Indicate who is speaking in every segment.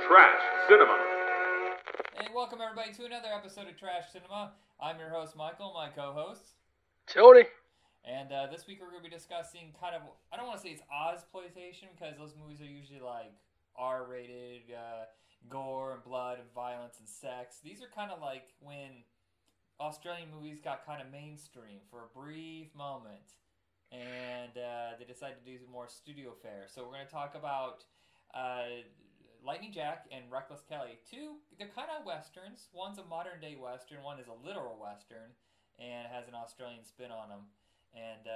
Speaker 1: Trash Cinema.
Speaker 2: Hey, welcome everybody to another episode of Trash Cinema. I'm your host, Michael, my co-host.
Speaker 3: Tony.
Speaker 2: And this week we're going to be discussing kind of, I don't want to say it's Ozploitation, because those movies are usually like R-rated, gore and blood and violence and sex. These are kind of like when Australian movies got kind of mainstream for a brief moment. And they decided to do more studio fare. So we're going to talk about Lightning Jack and Reckless Kelly. They're kind of westerns. One's a modern day western, one is a literal western, and has an Australian spin on them. And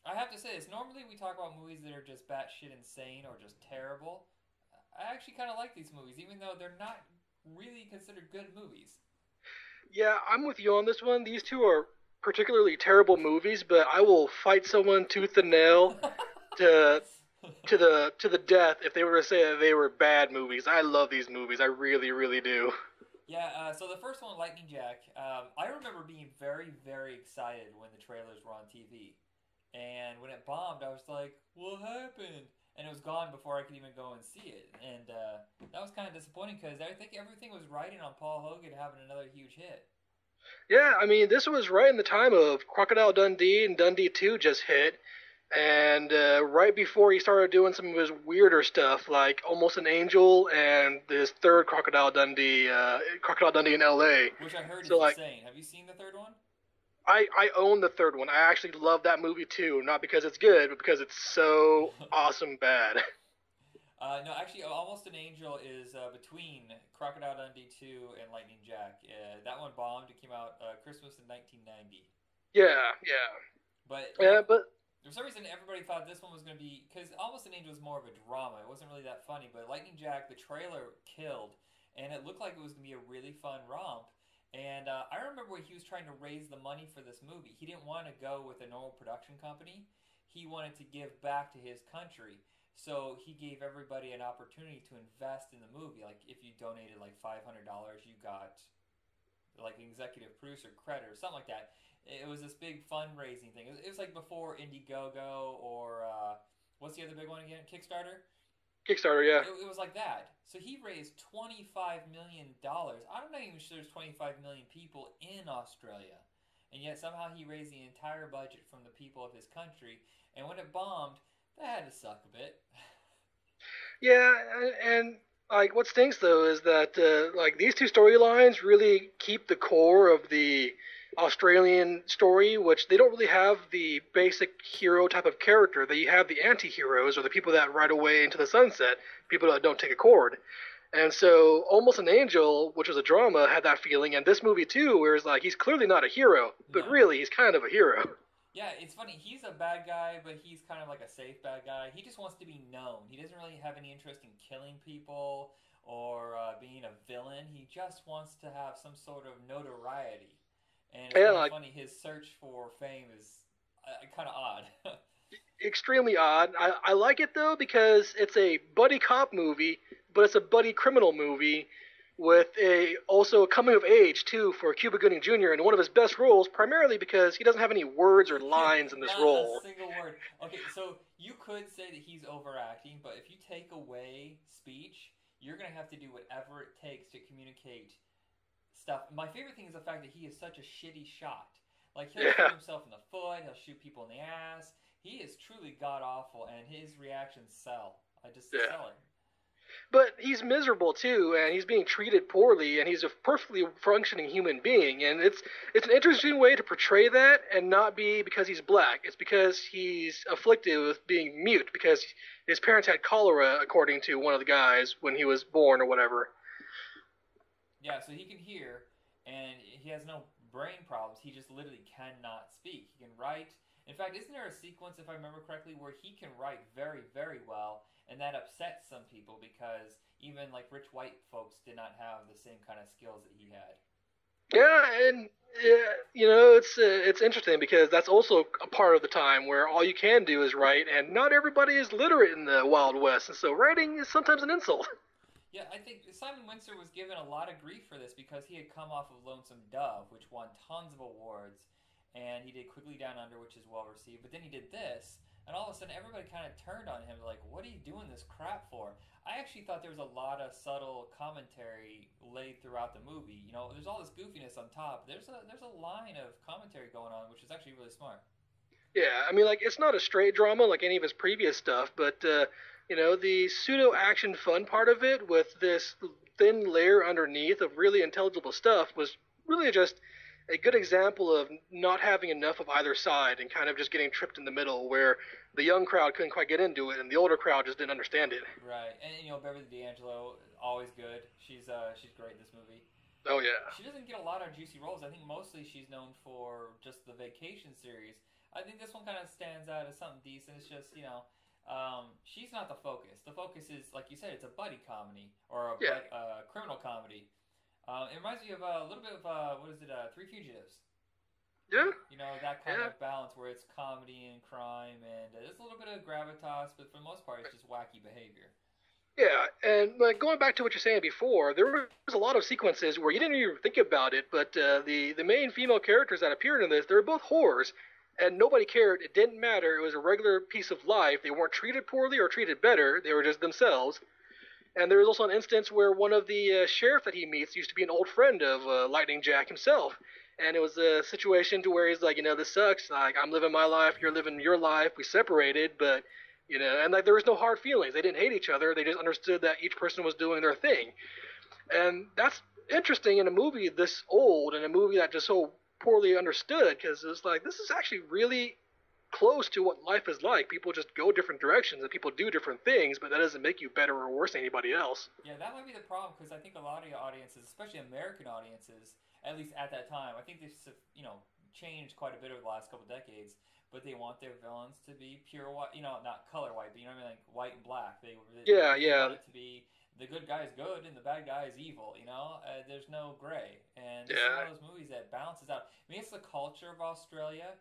Speaker 2: I have to say this, normally we talk about movies that are just batshit insane or just terrible. I actually kind of like these movies, even though they're not really considered good movies.
Speaker 3: Yeah, I'm with you on this one. These two are particularly terrible movies, but I will fight someone tooth and nail to to the death if they were to say that they were bad movies. I love these movies. I really, really do.
Speaker 2: Yeah, so the first one, Lightning Jack, I remember being very, very excited when the trailers were on TV. And when it bombed, I was like, what happened? And it was gone before I could even go and see it. And that was kind of disappointing because I think everything was riding on Paul Hogan having another huge hit.
Speaker 3: Yeah, I mean, this was right in the time of Crocodile Dundee and Dundee 2 just hit, and right before he started doing some of his weirder stuff, like Almost an Angel and this third Crocodile Dundee in L.A.
Speaker 2: Which I heard is
Speaker 3: So like,
Speaker 2: insane. Have you seen the third one?
Speaker 3: I own the third one. I actually love that movie too, not because it's good, but because it's so awesome bad.
Speaker 2: No, actually, Almost an Angel is between Crocodile Dundee 2 and Lightning Jack. That one bombed. It came out Christmas in 1990.
Speaker 3: Yeah, yeah,
Speaker 2: But
Speaker 3: yeah, but
Speaker 2: for some reason, everybody thought this one was going to be, because Almost an Angel was more of a drama. It wasn't really that funny, but Lightning Jack, the trailer killed, and it looked like it was going to be a really fun romp. And I remember when he was trying to raise the money for this movie. He didn't want to go with a normal production company. He wanted to give back to his country. So he gave everybody an opportunity to invest in the movie. Like if you donated like $500, you got like executive producer credit or something like that. It was this big fundraising thing. It was like before Indiegogo or what's the other big one again? Kickstarter.
Speaker 3: Kickstarter, yeah.
Speaker 2: It was like that. So he raised $25 million. I'm not even sure there's 25 million people in Australia, and yet somehow he raised the entire budget from the people of his country. And when it bombed, that had to suck a bit.
Speaker 3: Yeah, and like what stinks though is that like these two storylines really keep the core of the Australian story, which they don't really have the basic hero type of character. They have the anti-heroes or the people that ride away into the sunset, people that don't take a chord. And so Almost an Angel, which was a drama, had that feeling, and this movie too, where it's like he's clearly not a hero, but
Speaker 2: No.
Speaker 3: really he's kind of a hero.
Speaker 2: Yeah, it's funny. He's a bad guy, but he's kind of like a safe bad guy. He just wants to be known. He doesn't really have any interest in killing people or being a villain. He just wants to have some sort of notoriety. And it's
Speaker 3: Yeah,
Speaker 2: kind of
Speaker 3: like
Speaker 2: funny. His search for fame is kind of odd.
Speaker 3: extremely odd. I like it though because it's a buddy cop movie, but it's a buddy criminal movie with a also a coming of age too for Cuba Gooding Jr. and one of his best roles, primarily because he doesn't have any words or lines in this
Speaker 2: Not a
Speaker 3: role.
Speaker 2: single word. Okay, so you could say that he's overacting, but if you take away speech, you're going to have to do whatever it takes to communicate stuff. My favorite thing is the fact that he is such a shitty shot. Like, he'll shoot
Speaker 3: Yeah,
Speaker 2: himself in the foot, he'll shoot people in the ass. He is truly god awful, and his reactions sell. I just
Speaker 3: yeah.
Speaker 2: sell it.
Speaker 3: But he's miserable too, and he's being treated poorly, and he's a perfectly functioning human being, and it's an interesting way to portray that, and not be because he's black. It's because he's afflicted with being mute because his parents had cholera, according to one of the guys when he was born or whatever.
Speaker 2: Yeah, so he can hear, and he has no brain problems. He just literally cannot speak. He can write. In fact, isn't there a sequence, if I remember correctly, where he can write very, very well, and that upsets some people because even like rich white folks did not have the same kind of skills that he had.
Speaker 3: Yeah, and it's interesting because that's also a part of the time where all you can do is write, and not everybody is literate in the Wild West, and so writing is sometimes an insult.
Speaker 2: Yeah, I think Simon Windsor was given a lot of grief for this because he had come off of Lonesome Dove, which won tons of awards, and he did Quigley Down Under, which is well received. But then he did this, and all of a sudden everybody kind of turned on him, like, what are you doing this crap for? I actually thought there was a lot of subtle commentary laid throughout the movie. You know, there's all this goofiness on top. There's a line of commentary going on, which is actually really smart.
Speaker 3: Yeah, I mean, like it's not a straight drama like any of his previous stuff, but the pseudo action fun part of it with this thin layer underneath of really intelligible stuff was really just a good example of not having enough of either side and kind of just getting tripped in the middle where the young crowd couldn't quite get into it and the older crowd just didn't understand it.
Speaker 2: Right, and Beverly D'Angelo, always good. She's great in this movie.
Speaker 3: Oh yeah.
Speaker 2: She doesn't get a lot of juicy roles. I think mostly she's known for just the Vacation series. I think this one kind of stands out as something decent. It's just she's not the focus. The focus is, like you said, it's a buddy comedy or
Speaker 3: Yeah.
Speaker 2: criminal comedy. It reminds me of a little bit of what is it? Three Fugitives.
Speaker 3: Yeah.
Speaker 2: You know, that kind
Speaker 3: Yeah.
Speaker 2: of balance where it's comedy and crime, and there's a little bit of gravitas, but for the most part, it's just wacky behavior.
Speaker 3: Yeah, and like going back to what you're saying before, there was a lot of sequences where you didn't even think about it, but the main female characters that appeared in this, they were both whores, and nobody cared. It didn't matter. It was a regular piece of life. They weren't treated poorly or treated better. They were just themselves. And there was also an instance where one of the sheriff that he meets used to be an old friend of Lightning Jack himself. And it was a situation to where he's like, this sucks. Like, I'm living my life, you're living your life. We separated, but and like there was no hard feelings. They didn't hate each other. They just understood that each person was doing their thing. And that's interesting in a movie this old and a movie that just so poorly understood because it's like this is actually really close to what life is like. People just go different directions and people do different things, but that doesn't make you better or worse than anybody else.
Speaker 2: Yeah, that might be the problem because I think a lot of audiences, especially American audiences, at least at that time, I think they've changed quite a bit over the last couple decades. But they want their villains to be pure white, not color white, but you know what I mean, like white and black. They
Speaker 3: Yeah.
Speaker 2: want it to be the good guy is good and the bad guy is evil. There's no gray, and this is one
Speaker 3: Yeah.
Speaker 2: of those movies that balances out. I mean, it's the culture of Australia,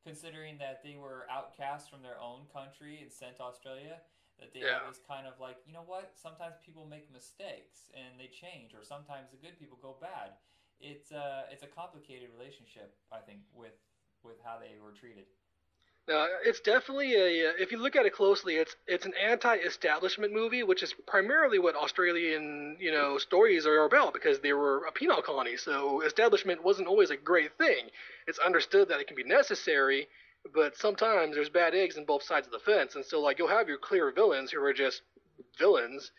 Speaker 2: considering that they were outcast from their own country and sent to Australia. That they
Speaker 3: Yeah.
Speaker 2: have this kind of like, you know what? Sometimes people make mistakes and they change, or sometimes the good people go bad. It's a complicated relationship, I think, with how they were treated.
Speaker 3: It's definitely a. If you look at it closely, it's an anti-establishment movie, which is primarily what Australian stories are about because they were a penal colony. So establishment wasn't always a great thing. It's understood that it can be necessary, but sometimes there's bad eggs in both sides of the fence, and so like you'll have your clear villains who are just villains,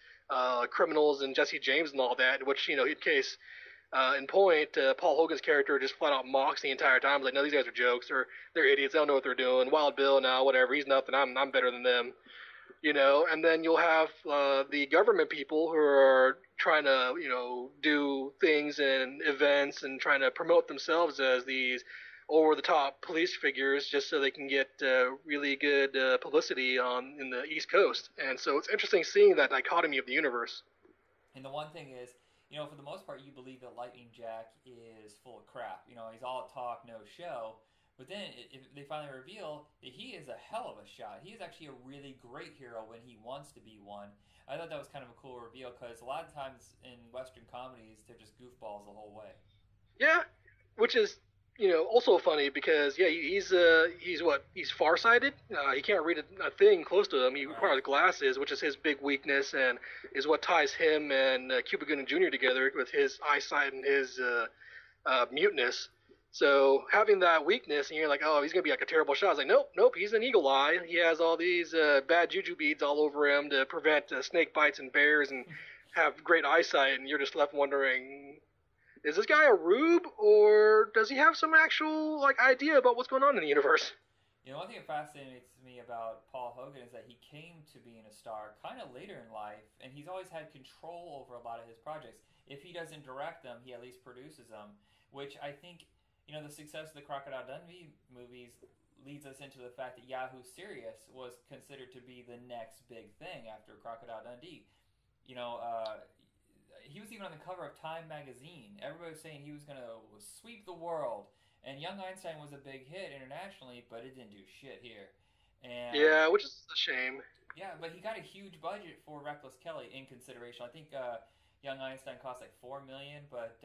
Speaker 3: criminals and Jesse James and all that, which in case in Point, Paul Hogan's character just flat out mocks the entire time. Like, no, these guys are jokes, or they're idiots. They don't know what they're doing. Wild Bill, now whatever. He's nothing. I'm better than them. And then you'll have the government people who are trying to do things and events and trying to promote themselves as these over the top police figures just so they can get really good publicity on in the East Coast. And so it's interesting seeing that dichotomy of the universe.
Speaker 2: And the one thing is, for the most part, you believe that Lightning Jack is full of crap. He's all talk, no show. But then they finally reveal that he is a hell of a shot. He is actually a really great hero when he wants to be one. I thought that was kind of a cool reveal because a lot of times in Western comedies, they're just goofballs the whole way.
Speaker 3: Yeah, which is also funny because yeah, he's farsighted. He can't read a thing close to him. He
Speaker 2: Right.
Speaker 3: requires glasses, which is his big weakness and is what ties him and Cuba Gooding Jr. together with his eyesight and his muteness. So having that weakness, and you're like, oh, he's gonna be like a terrible shot. It's like, nope, he's an eagle eye. He has all these bad juju beads all over him to prevent snake bites and bears, and have great eyesight. And you're just left wondering, is this guy a rube, or does he have some actual idea about what's going on in the universe?
Speaker 2: One thing that fascinates me about Paul Hogan is that he came to being a star kind of later in life, and he's always had control over a lot of his projects. If he doesn't direct them, he at least produces them, which I think, the success of the Crocodile Dundee movies leads us into the fact that Yahoo Serious was considered to be the next big thing after Crocodile Dundee. You know, he was even on the cover of Time magazine. Everybody was saying he was going to sweep the world. And Young Einstein was a big hit internationally, but it didn't do shit here. And
Speaker 3: Yeah, which is a shame.
Speaker 2: yeah, but he got a huge budget for Reckless Kelly in consideration. I think Young Einstein cost like $4 million, but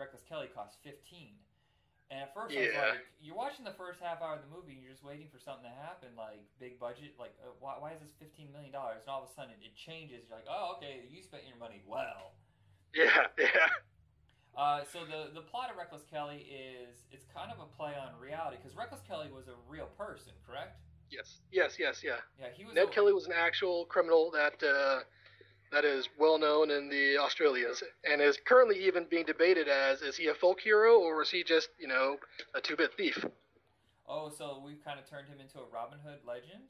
Speaker 2: Reckless Kelly cost 15. And at first, I was
Speaker 3: Yeah.
Speaker 2: like, you're watching the first half hour of the movie, and you're just waiting for something to happen, like big budget, like why is this $15 million? And all of a sudden, it changes. You're like, oh, okay, you spent your money well.
Speaker 3: Yeah. Yeah.
Speaker 2: So the plot of Reckless Kelly is it's kind of a play on reality because Reckless Kelly was a real person, correct?
Speaker 3: Yes. Yes. Yes. Yeah.
Speaker 2: Yeah, he was a
Speaker 3: Ned Kelly was an actual criminal that is well known in the Australians and is currently even being debated as is he a folk hero or is he just a two-bit thief?
Speaker 2: oh, so we've kind of turned him into a Robin Hood legend.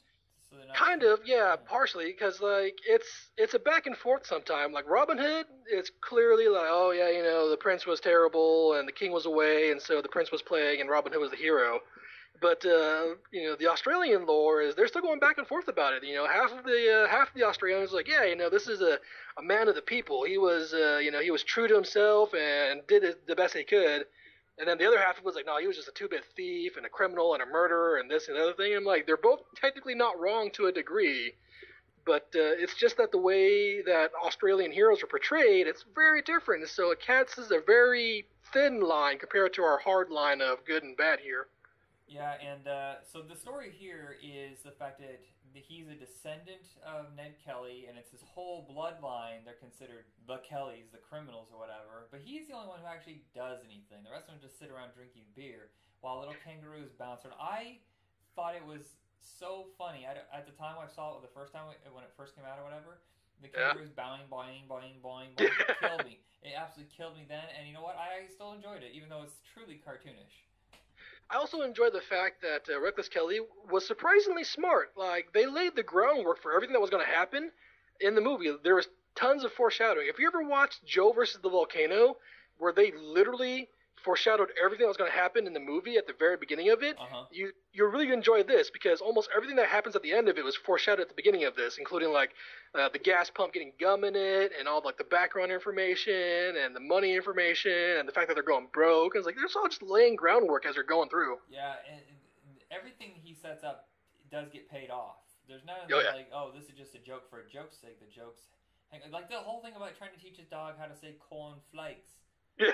Speaker 2: So they're not
Speaker 3: Kind
Speaker 2: sure.
Speaker 3: of, yeah,
Speaker 2: Yeah.
Speaker 3: partially, because like it's a back and forth sometime. Like Robin Hood, it's clearly like, oh yeah, the prince was terrible and the king was away, and so the prince was playing and Robin Hood was the hero. But the Australian lore is they're still going back and forth about it. Half of the Australians are like, yeah, this is a man of the people. He was he was true to himself and did the best he could. And then the other half was like, no, he was just a two-bit thief and a criminal and a murderer and this and the other thing. And I'm like, they're both technically not wrong to a degree, but it's just that the way that Australian heroes are portrayed, it's very different. So it casts a very thin line compared to our hard line of good and bad here.
Speaker 2: Yeah, and so the story here is the fact that he's a descendant of Ned Kelly, and it's his whole bloodline. They're considered the Kellys, the criminals or whatever. But he's the only one who actually does anything. The rest of them just sit around drinking beer while little kangaroos bounce around. I thought it was so funny. At the time I saw it the first time when it first came out or whatever, the
Speaker 3: Yeah.
Speaker 2: kangaroos bowing, boing, boing, boing, boing. It killed me. It absolutely killed me then. And you know what? I still enjoyed it, even though it's truly cartoonish.
Speaker 3: I also enjoy the fact that Reckless Kelly was surprisingly smart. Like they laid the groundwork for everything that was going to happen in the movie. There was tons of foreshadowing. If you ever watched Joe versus the Volcano, where they literally foreshadowed everything that was going to happen in the movie at the very beginning of it,
Speaker 2: Uh huh.
Speaker 3: you really enjoy this because almost everything that happens at the end of it was foreshadowed at the beginning of this, including like the gas pump getting gum in it, and all like the background information and the money information, and the fact that they're going broke. It's like they're all just laying groundwork as they're going through.
Speaker 2: Yeah, and everything he sets up does get paid off. There's none of
Speaker 3: Oh
Speaker 2: the
Speaker 3: yeah.
Speaker 2: like, oh, this is just a joke for a joke's sake. The jokes, like the whole thing about trying to teach his dog how to say corn flakes.
Speaker 3: Yeah.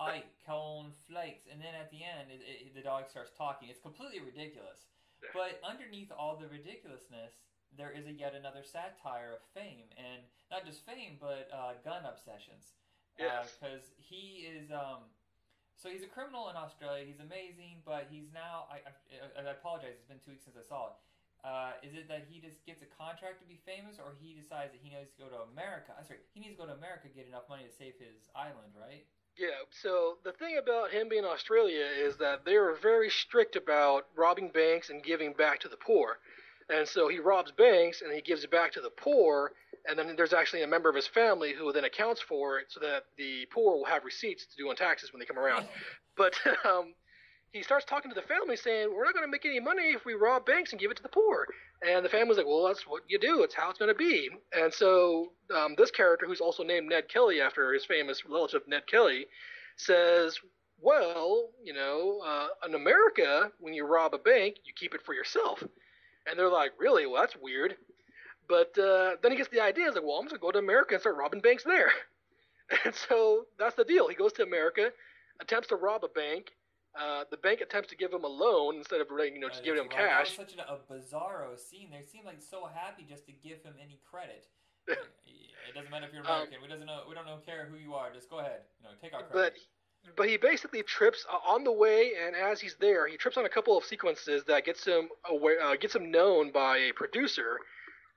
Speaker 2: I corn flakes, and then at the end, the dog starts talking. It's completely ridiculous. But underneath all the ridiculousness, there is yet another satire of fame, and not just fame, but gun obsessions.
Speaker 3: Yes.
Speaker 2: Because he is, so he's a criminal in Australia. He's amazing, but he's now. I apologize. It's been 2 weeks since I saw it. Is it that he just gets a contract to be famous, or he decides that he needs to go to America? Sorry, he needs to go to America, get enough money to save his island, right?
Speaker 3: Yeah, so the thing about him being in Australia is that they are very strict about robbing banks and giving back to the poor. And so he robs banks and he gives it back to the poor, and then there's actually a member of his family who then accounts for it so that the poor will have receipts to do on taxes when they come around. But he starts talking to the family saying, we're not going to make any money if we rob banks and give it to the poor. And the family's like, well, that's what you do. It's how it's going to be. And so this character, who's also named Ned Kelly after his famous relative Ned Kelly, says, well, in America, when you rob a bank, you keep it for yourself. And they're like, really? Well, that's weird. But then he gets the idea. He's like, well, I'm just going to go to America and start robbing banks there. And so that's the deal. He goes to America, attempts to rob a bank. The bank attempts to give him a loan instead of just giving him
Speaker 2: Right. That was
Speaker 3: cash.
Speaker 2: such a bizarro scene. They seemed like so happy just to give him any credit. Like, it doesn't matter if you're American. We don't know care who you are. Just go ahead. Take our
Speaker 3: but
Speaker 2: credit.
Speaker 3: but he basically trips on the way, and as he's there, he trips on a couple of sequences that gets him known by a producer,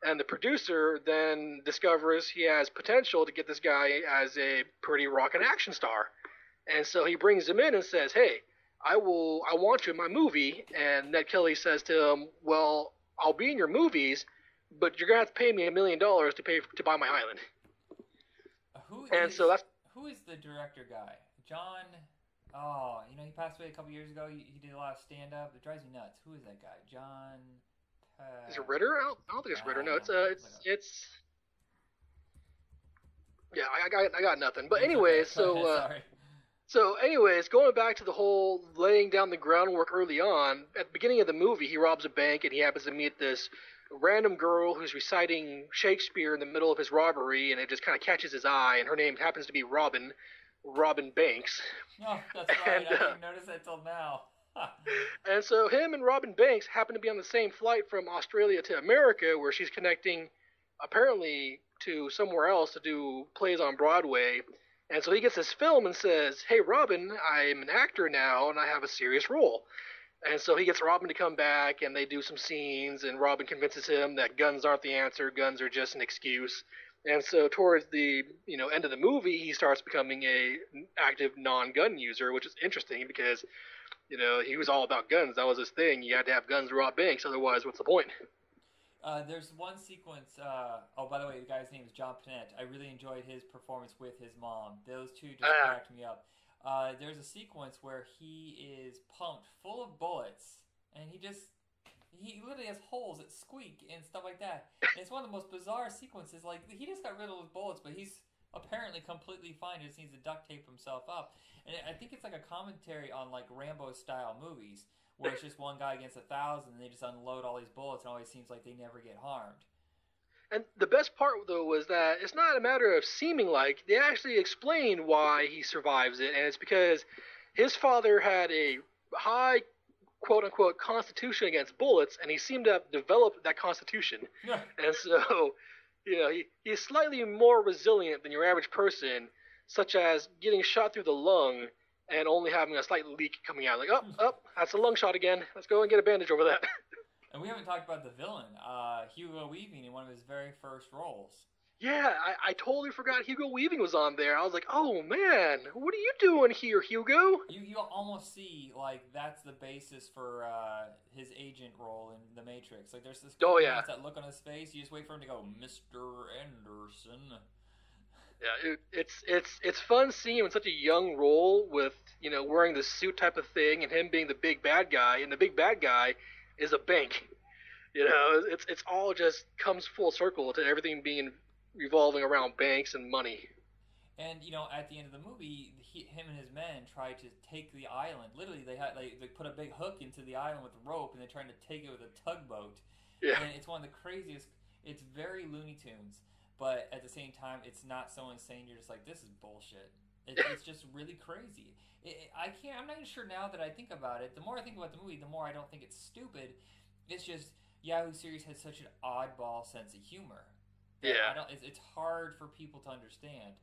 Speaker 3: and the producer then discovers he has potential to get this guy as a pretty rockin' action star, and so he brings him in and says, "Hey, I want you in my movie." And Ned Kelly says to him, "Well, I'll be in your movies, but you're gonna have to pay me $1 million to buy my island."
Speaker 2: Who
Speaker 3: And
Speaker 2: is
Speaker 3: so that's
Speaker 2: who is the director guy? John. Oh, he passed away a couple years ago. He did a lot of stand up. It drives me nuts. Who is that guy? John.
Speaker 3: is it Ritter? I don't think it's Ritter. No, it's yeah. I got nothing. But
Speaker 2: It's okay.
Speaker 3: anyways,
Speaker 2: Go ahead. Sorry.
Speaker 3: so anyways, going back to the whole laying down the groundwork early on, at the beginning of the movie, he robs a bank and he happens to meet this random girl who's reciting Shakespeare in the middle of his robbery, and it just kind of catches his eye, and her name happens to be Robin, Robin Banks.
Speaker 2: Oh, that's right.
Speaker 3: And
Speaker 2: I didn't notice that till now.
Speaker 3: and so him and Robin Banks happen to be on the same flight from Australia to America, where she's connecting apparently to somewhere else to do plays on Broadway. And so he gets this film and says, "Hey, Robin, I'm an actor now, and I have a serious role." And so he gets Robin to come back, and they do some scenes, and Robin convinces him that guns aren't the answer; guns are just an excuse. And so towards the end of the movie, he starts becoming a active non-gun user, which is interesting because he was all about guns. That was his thing. You had to have guns to rob banks, otherwise, what's the point?
Speaker 2: There's one sequence. Oh, by the way, the guy's name is John Panette. I really enjoyed his performance with his mom. Those two just cracked me up. There's a sequence where he is pumped full of bullets, and he literally has holes that squeak and stuff like that. And it's one of the most bizarre sequences. Like, he just got rid of those bullets, but he's apparently completely fine. He just needs to duct tape himself up. And I think it's like a commentary on like Rambo-style movies, where it's just one guy against 1,000, and they just unload all these bullets, and it always seems like they never get harmed.
Speaker 3: And the best part, though, was that it's not a matter of seeming like. They actually explain why he survives it, and it's because his father had a high, quote-unquote, constitution against bullets, and he seemed to have developed that constitution.
Speaker 2: Yeah.
Speaker 3: And so, he's slightly more resilient than your average person, such as getting shot through the lung and only having a slight leak coming out. Like, that's a lung shot again. Let's go and get a bandage over that.
Speaker 2: And we haven't talked about the villain, Hugo Weaving, in one of his very first roles.
Speaker 3: Yeah, I totally forgot Hugo Weaving was on there. I was like, oh man, what are you doing here, Hugo?
Speaker 2: You almost see, like, that's the basis for his agent role in The Matrix. Like, there's this that look on his face. You just wait for him to go, Mr. Anderson.
Speaker 3: Yeah, it's fun seeing him in such a young role with, wearing the suit type of thing and him being the big bad guy. And the big bad guy is a bank. It's all just comes full circle to everything being revolving around banks and money.
Speaker 2: And at the end of the movie, him and his men try to take the island. Literally, they put a big hook into the island with a rope, and they're trying to take it with a tugboat.
Speaker 3: Yeah.
Speaker 2: And it's one of the craziest. It's very Looney Tunes, but at the same time, it's not so insane. You're just like, this is bullshit. It's just really crazy. I'm not even sure now that I think about it. The more I think about the movie, the more I don't think it's stupid. It's just Yahoo Series has such an oddball sense of humor.
Speaker 3: Yeah.
Speaker 2: It's hard for people to understand.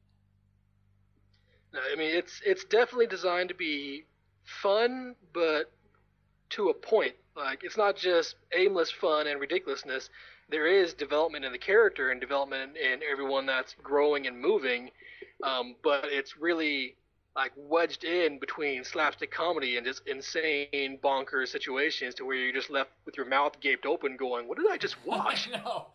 Speaker 3: No, I mean it's definitely designed to be fun, but to a point. Like, it's not just aimless fun and ridiculousness. There is development in the character and development in everyone that's growing and moving, but it's really like wedged in between slapstick comedy and just insane bonkers situations to where you're just left with your mouth gaped open going, what did I just watch?
Speaker 2: No.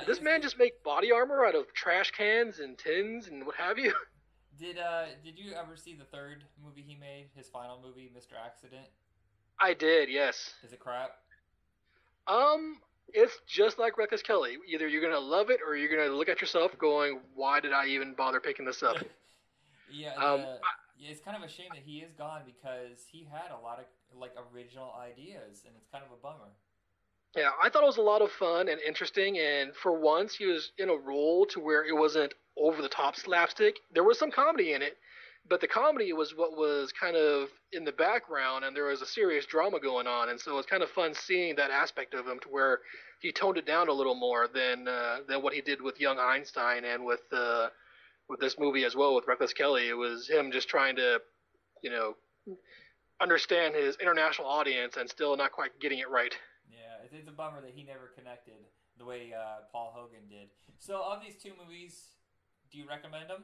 Speaker 3: Did this man just make body armor out of trash cans and tins and what have you?
Speaker 2: Did you ever see the third movie he made, his final movie, Mr. Accident?
Speaker 3: I did, yes.
Speaker 2: Is it crap?
Speaker 3: It's just like Reckless Kelly. Either you're gonna love it or you're gonna look at yourself going, why did I even bother picking this up?
Speaker 2: Yeah, it's kind of a shame that he is gone because he had a lot of like original ideas, and it's kind of a bummer.
Speaker 3: Yeah, I thought it was a lot of fun and interesting, and for once he was in a role to where it wasn't over the top slapstick. There was some comedy in it, but the comedy was what was kind of in the background, and there was a serious drama going on, and so it was kind of fun seeing that aspect of him to where he toned it down a little more than what he did with Young Einstein and with this movie as well with Reckless Kelly. It was him just trying to, understand his international audience and still not quite getting it right.
Speaker 2: Yeah, it's a bummer that he never connected the way Paul Hogan did. So, of these two movies, do you recommend them?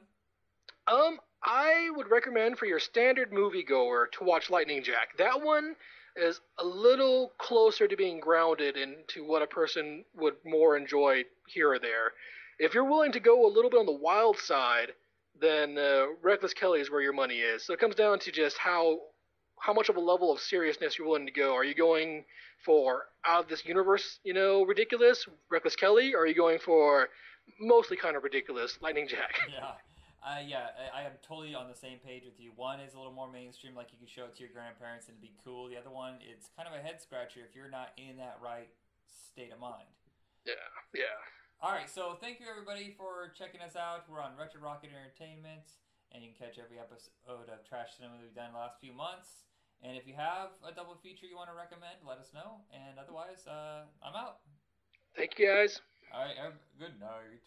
Speaker 3: I would recommend for your standard moviegoer to watch Lightning Jack. That one is a little closer to being grounded into what a person would more enjoy here or there. If you're willing to go a little bit on the wild side, then Reckless Kelly is where your money is. So it comes down to just how much of a level of seriousness you're willing to go. Are you going for out of this universe, ridiculous, Reckless Kelly, or are you going for mostly kind of ridiculous, Lightning Jack?
Speaker 2: Yeah. I am totally on the same page with you. One is a little more mainstream, like you can show it to your grandparents and it'd be cool. The other one, it's kind of a head scratcher if you're not in that right state of mind.
Speaker 3: Yeah.
Speaker 2: All right, so thank you everybody for checking us out. We're on Retro Rocket Entertainment, and you can catch every episode of Trash Cinema that we've done the last few months. And if you have a double feature you want to recommend, let us know. And otherwise, I'm out.
Speaker 3: Thank you, guys.
Speaker 2: All right, good night.